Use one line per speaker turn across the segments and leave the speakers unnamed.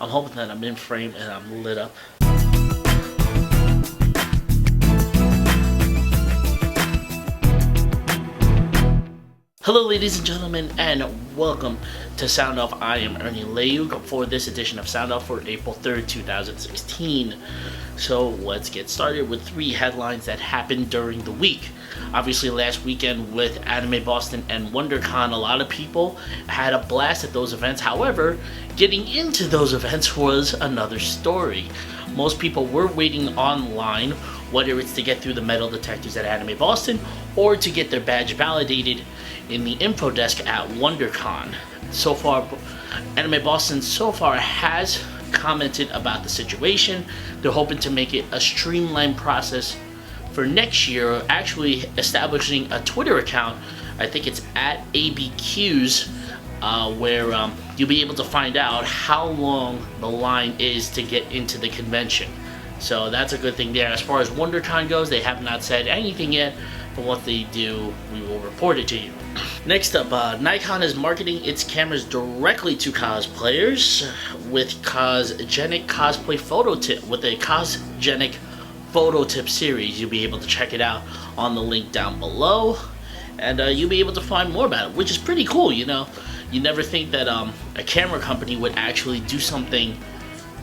I'm hoping that I'm in frame and I'm lit up. Hello ladies and gentlemen, and welcome to Sound Off. I am Ernie Layuk for this edition of Sound Off for April 3rd, 2016. So let's get started with three headlines that happened during the week. Obviously last weekend with Anime Boston and Wondercon, a lot of people had a blast at those events. However, getting into those events was another story. Most people were waiting online, whether it's to get through the metal detectors at Anime Boston or to get their badge validated in the info desk at WonderCon. So far, Anime Boston so far has commented about the situation. They're hoping to make it a streamlined process for next year, actually establishing a Twitter account. I think it's at ABQs, where you'll be able to find out how long the line is to get into the convention. So that's a good thing there. As far as WonderCon goes, they have not said anything yet, but what they do, we will report it to you. Next up, Nikon is marketing its cameras directly to cosplayers with Cosgenic Cosplay Photo Tip, with a Cosgenic Photo Tip series. You'll be able to check it out on the link down below, and you'll be able to find more about it, which is pretty cool. You know, you never think that a camera company would actually do something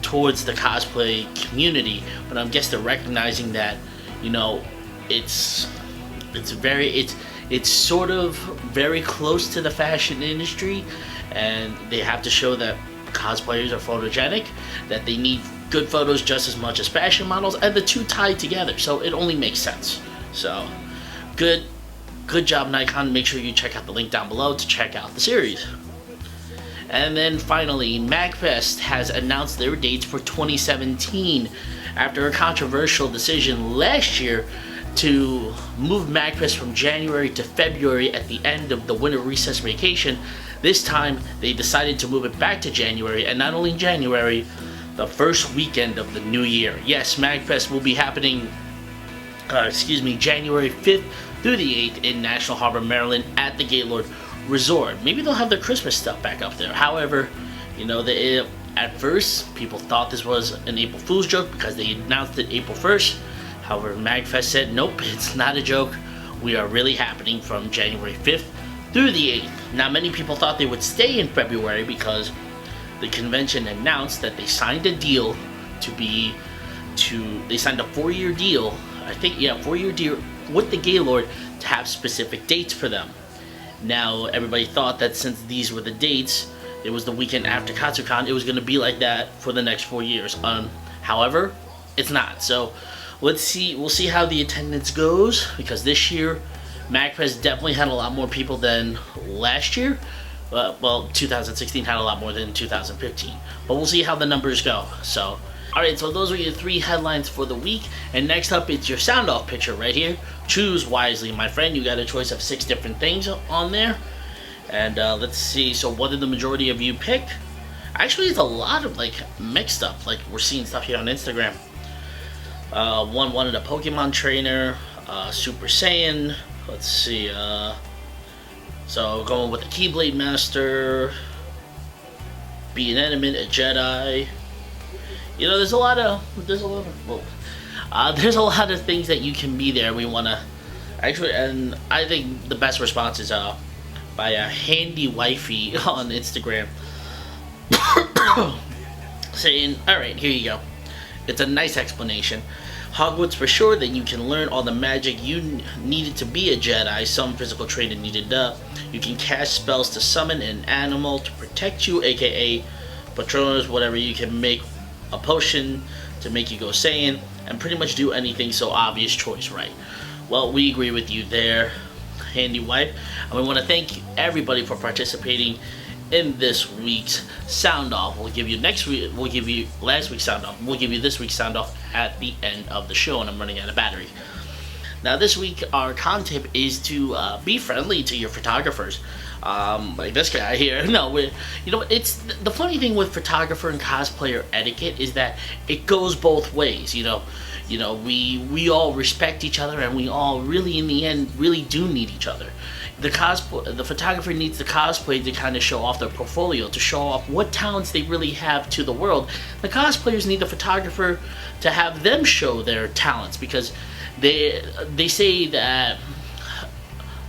towards the cosplay community, but I guess they're recognizing that, you know, it's sort of very close to the fashion industry, and they have to show that cosplayers are photogenic, that they need good photos just as much as fashion models, and the two tied together, so it only makes sense. So good job, Nikon. Make sure you check out the link down below to check out the series. And then finally, Magfest has announced their dates for 2017 after a controversial decision last year to move Magfest from January to February at the end of the winter recess vacation. This time, they decided to move it back to January, and not only January, the first weekend of the new year. Yes, Magfest will be happening, January 5th through the 8th in National Harbor, Maryland at the Gaylord Resort. Maybe they'll have their Christmas stuff back up there. However, you know, at first, people thought this was an April Fool's joke because they announced it April 1st. However, Magfest said, nope, it's not a joke. We are really happening from January 5th through the 8th. Now, many people thought they would stay in February because the convention announced that they signed a deal they signed a 4-year deal, 4-year deal with the Gaylord to have specific dates for them. Now, everybody thought that since these were the dates, it was the weekend after ChiCon, it was going to be like that for the next 4 years. However, it's not. So we'll see how the attendance goes, because this year Magfest definitely had a lot more people than last year. 2016 had a lot more than 2015, but we'll see how the numbers go. So alright, so those are your three headlines for the week, and next up it's your sound off picture right here. Choose wisely, my friend. You got a choice of 6 different things on there, and let's see, so what did the majority of you pick? Actually, it's a lot of like mixed up, like we're seeing stuff here on Instagram. One wanted a Pokemon trainer, Super Saiyan, let's see, so going with the Keyblade Master, be an Enemy, a Jedi. You know, there's a lot of things that you can be there. We want to actually, and I think the best response is by a Handy Wifey on Instagram saying, alright, here you go. It's a nice explanation. Hogwarts for sure, then you can learn all the magic you needed to be a Jedi. Some physical training needed up. You can cast spells to summon an animal to protect you, aka Patronus, whatever. You can make a potion to make you go Saiyan, and pretty much do anything, so obvious choice, right? Well, we agree with you there, Handy Wife, and we want to thank everybody for participating in this week's sound off. We'll give you last week's sound off. We'll give you this week's sound off at the end of the show, and I'm running out of battery. Now this week our con tip is to be friendly to your photographers. Like this guy here. No, it's the funny thing with photographer and cosplayer etiquette is that it goes both ways. We all respect each other, and we all really, in the end, really do need each other. the photographer needs the cosplay to kind of show off their portfolio, to show off what talents they really have to the world. The cosplayers need the photographer to have them show their talents, because they say that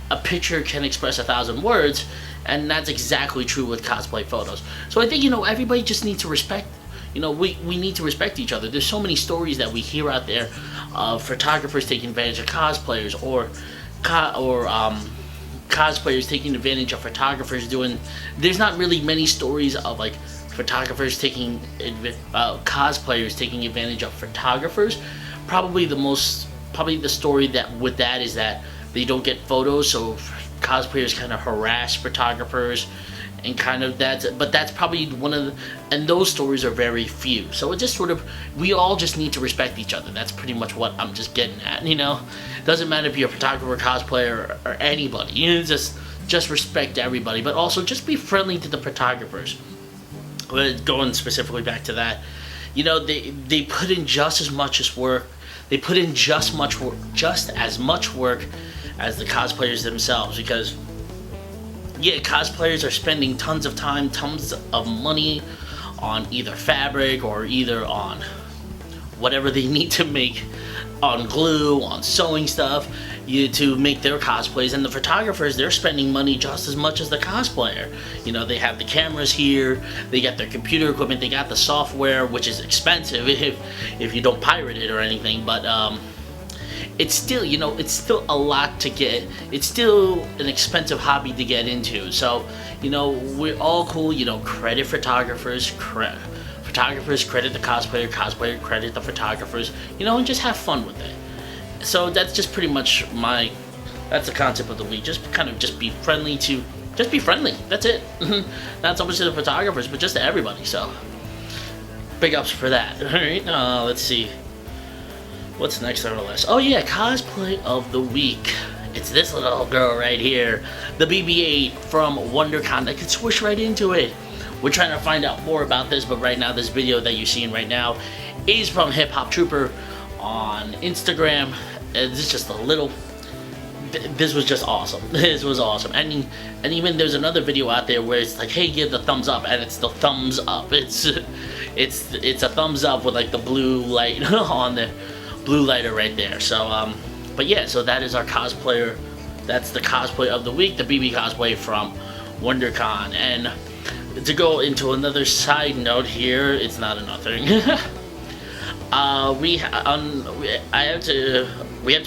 a picture can express 1,000 words, and that's exactly true with cosplay photos. So I think, everybody just needs to respect, we need to respect each other. There's so many stories that we hear out there of photographers taking advantage of cosplayers, or cosplayers taking advantage of photographers doing. There's not really many stories of like cosplayers taking advantage of photographers. Probably the story that is that they don't get photos, so cosplayers kind of harass photographers, and that's probably one of the, and those stories are very few. So it just we all just need to respect each other. That's pretty much what I'm just getting at, Doesn't matter if you're a photographer, cosplayer, or anybody, just respect everybody, but also just be friendly to the photographers. Going specifically back to that, they put in just as much work. They put in just as much work as the cosplayers themselves, because cosplayers are spending tons of time, tons of money on either fabric or either on whatever they need to make, on glue, on sewing stuff, to make their cosplays. And the photographers, they're spending money just as much as the cosplayer. They have the cameras here, they got their computer equipment, they got the software, which is expensive if you don't pirate it or anything, but it's still, it's still a lot to get. It's still an expensive hobby to get into. So, we're all cool, credit photographers, photographers credit the cosplayer credit the photographers, and just have fun with it. So that's just pretty much that's the concept of the week. Just be friendly That's it. Not so much to the photographers, but just to everybody. So, big ups for that. Alright, let's see. What's next on the list? Oh yeah, cosplay of the week. It's this little girl right here, the BB-8 from Wondercon. I could switch right into it. We're trying to find out more about this, but right now, this video that you're seeing right now is from Hip Hop Trooper on Instagram. This is just a little. This was just awesome. This was awesome, and even there's another video out there where it's like, hey, give the thumbs up, and it's the thumbs up. It's a thumbs up with like the blue light on the blue lighter right there. So but yeah, so that is our cosplayer. That's the cosplay of the week, the BB cosplay from Wondercon. And to go into another side note here, it's not a nothing. We have to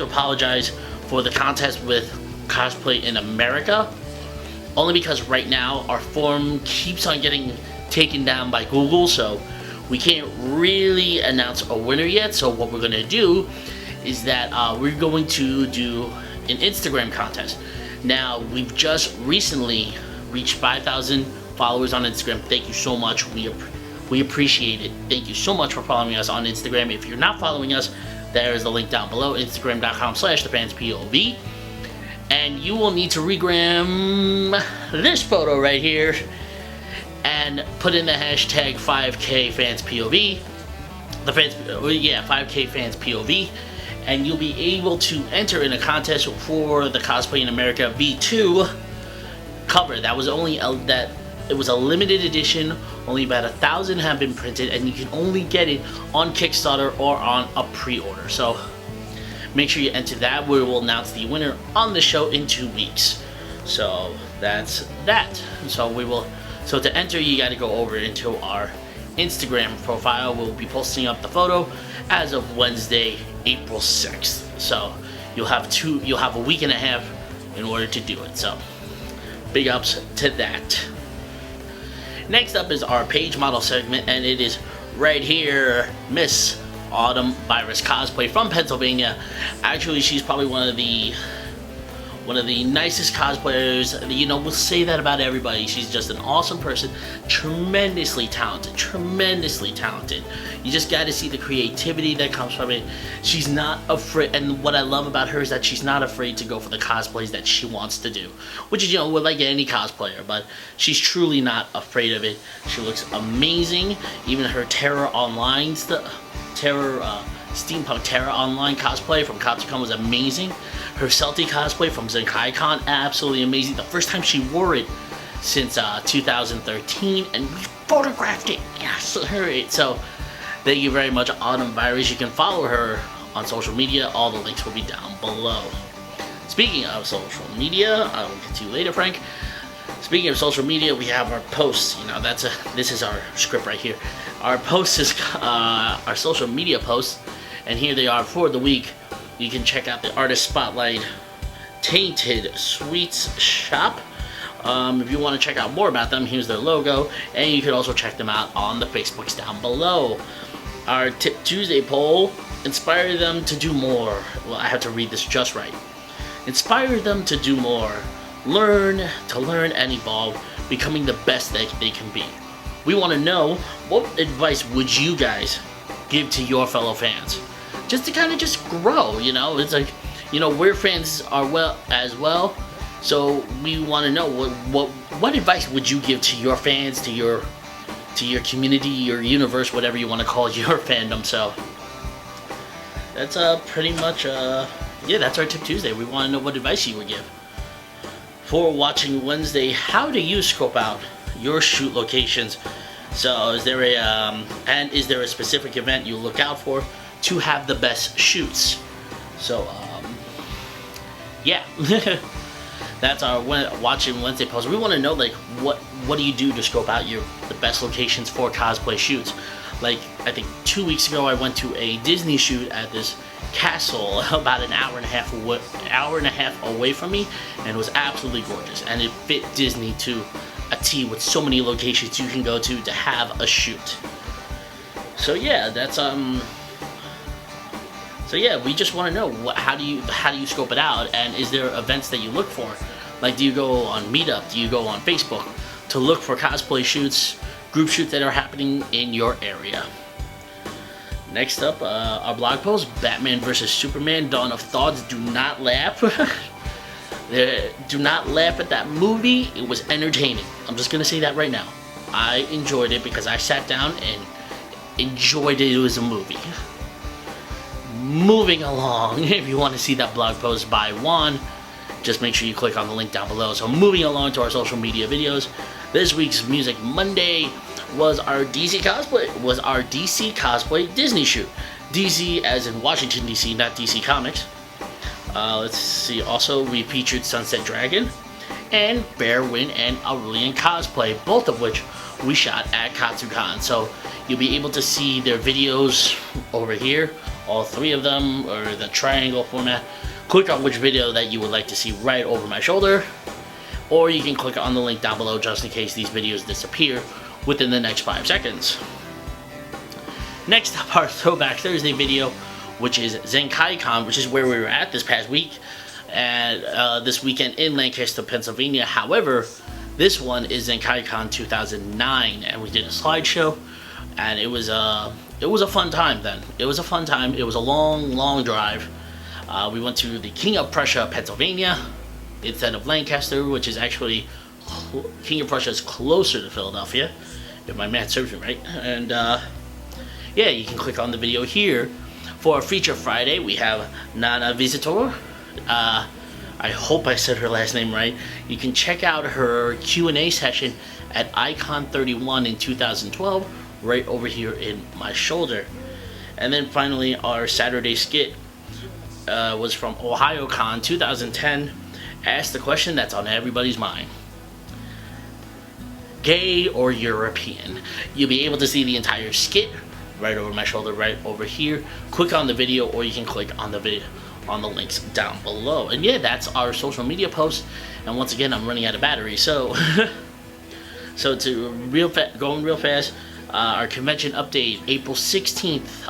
apologize for the contest with cosplay in America, only because right now our forum keeps on getting taken down by Google, so we can't really announce a winner yet. So what we're going to do is that we're going to do an Instagram contest. Now, we've just recently reached 5,000 followers on Instagram. Thank you so much. We appreciate it. Thank you so much for following us on Instagram. If you're not following us, there is the link down below, instagram.com/thefanspov. And you will need to regram this photo right here and put in the hashtag 5KFansPOV. 5KFansPOV. And you'll be able to enter in a contest for the Cosplay in America V2 cover. That was only it was a limited edition. Only about 1,000 have been printed, and you can only get it on Kickstarter or on a pre-order. So make sure you enter that. We will announce the winner on the show in 2 weeks. So that's that. So to enter, you got to go over into our Instagram profile. We'll be posting up the photo as of Wednesday, April 6th. So you'll have a week and a half in order to do it. So big ups to that. Next up is our page model segment, and it is right here, Miss Autumn Virus Cosplay from Pennsylvania. Actually, she's probably one of the nicest cosplayers. We'll say that about everybody. She's just an awesome person, tremendously talented. You just got to see the creativity that comes from it. She's not afraid, and what I love about her is that she's not afraid to go for the cosplays that she wants to do, which is, with like any cosplayer, but she's truly not afraid of it. She looks amazing. Even her Terror Online stuff, Steampunk Terra online cosplay from Cosplay was amazing. Her Celtic cosplay from ChiCon, absolutely amazing. The first time she wore it since 2013, and we photographed it. Yes, alright. So thank you very much, Autumn Virus. You can follow her on social media. All the links will be down below. Speaking of social media, I will get to you later, Frank. Speaking of social media, we have our posts. You know, this is our script right here. Our post is our social media posts, and here they are for the week. You can check out the Artist Spotlight Tainted Sweets shop. If you want to check out more about them, here's their logo, and you can also check them out on the Facebooks down below. Our Tip Tuesday poll: inspire them to do more. Well, I have to read this just right. Inspire them to do more. Learn and evolve, becoming the best that they can be. We want to know, what advice would you guys give to your fellow fans? Just to kind of just grow, you know? It's like, you know, we're fans are as well, so we want to know what advice would you give to your fans, to your community, your universe, whatever you want to call your fandom. So that's pretty much yeah, that's our Tip Tuesday. We want to know what advice you would give. For Watching Wednesday, how do you scope out your shoot locations? So is there a specific event you look out for to have the best shoots? So yeah. That's our Watching Wednesday post. We want to know, like, what do you do to scope out the best locations for cosplay shoots? Like, I think 2 weeks ago I went to a Disney shoot at this castle about an hour and a half away from me, and it was absolutely gorgeous, and it fit Disney to a T with so many locations you can go to have a shoot. So yeah, that's so yeah, we just want to know how do you scope it out, and is there events that you look for? Like, do you go on Meetup? Do you go on Facebook to look for cosplay shoots, group shoots that are happening in your area? Next up, our blog post, Batman vs. Superman, Dawn of Thoughts. Do not laugh. Do not laugh at that movie. It was entertaining. I'm just going to say that right now. I enjoyed it because I sat down and enjoyed it as a movie. Moving along, if you want to see that blog post by Juan, just make sure you click on the link down below. So moving along to our social media videos, this week's Music Monday was our DC cosplay Disney shoot. DC as in Washington DC, not DC Comics. Let's see, also we featured Sunset Dragon and Bearwin and Aurelian cosplay, both of which we shot at ChiCon. So you'll be able to see their videos over here, all three of them, or the triangle format. Click on which video that you would like to see right over my shoulder, or you can click on the link down below just in case these videos disappear within the next 5 seconds. Next up, our Throwback Thursday video, which is ChiCon, which is where we were at this past week, and this weekend in Lancaster, Pennsylvania. However, this one is ChiCon 2009, and we did a slideshow, and it was a fun time then. It was a fun time. It was a long drive. We went to the King of Prussia, Pennsylvania, instead of Lancaster, which is actually, King of Prussia is closer to Philadelphia, if my math serves me right. And yeah, you can click on the video here. For our Feature Friday, we have Nana Visitor. I hope I said her last name right. You can check out her Q&A session at Icon 31 in 2012, right over here in my shoulder. And then finally, our Saturday skit was from OhioCon 2010. Ask the question that's on everybody's mind: gay or European? You'll be able to see the entire skit right over my shoulder, right over here. Click on the video, or you can click on the video on the links down below. And yeah, that's our social media post. And once again, I'm running out of battery, so so going real fast. Our convention update, April 16th.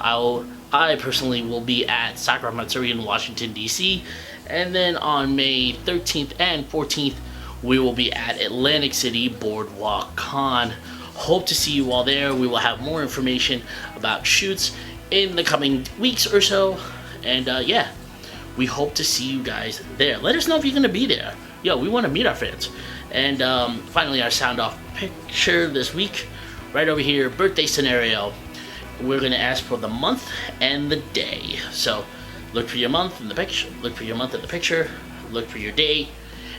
I personally will be at Sakura Matsuri in Washington, D.C. And then on May 13th and 14th, we will be at Atlantic City Boardwalk Con. Hope to see you all there. We will have more information about shoots in the coming weeks or so. And yeah, we hope to see you guys there. Let us know if you're going to be there. Yo, we want to meet our fans. And finally, our sound off picture this week, right over here, birthday scenario. we're going to ask for the month and the day. So look for your month in the picture, look for your month in the picture, look for your day,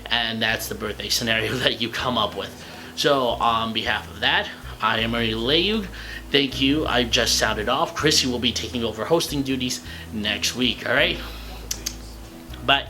and that's the birthday scenario that you come up with. So on behalf of that, I am Ernie Layug. Thank you. I just sounded off. Chrissy will be taking over hosting duties next week. All right? Bye.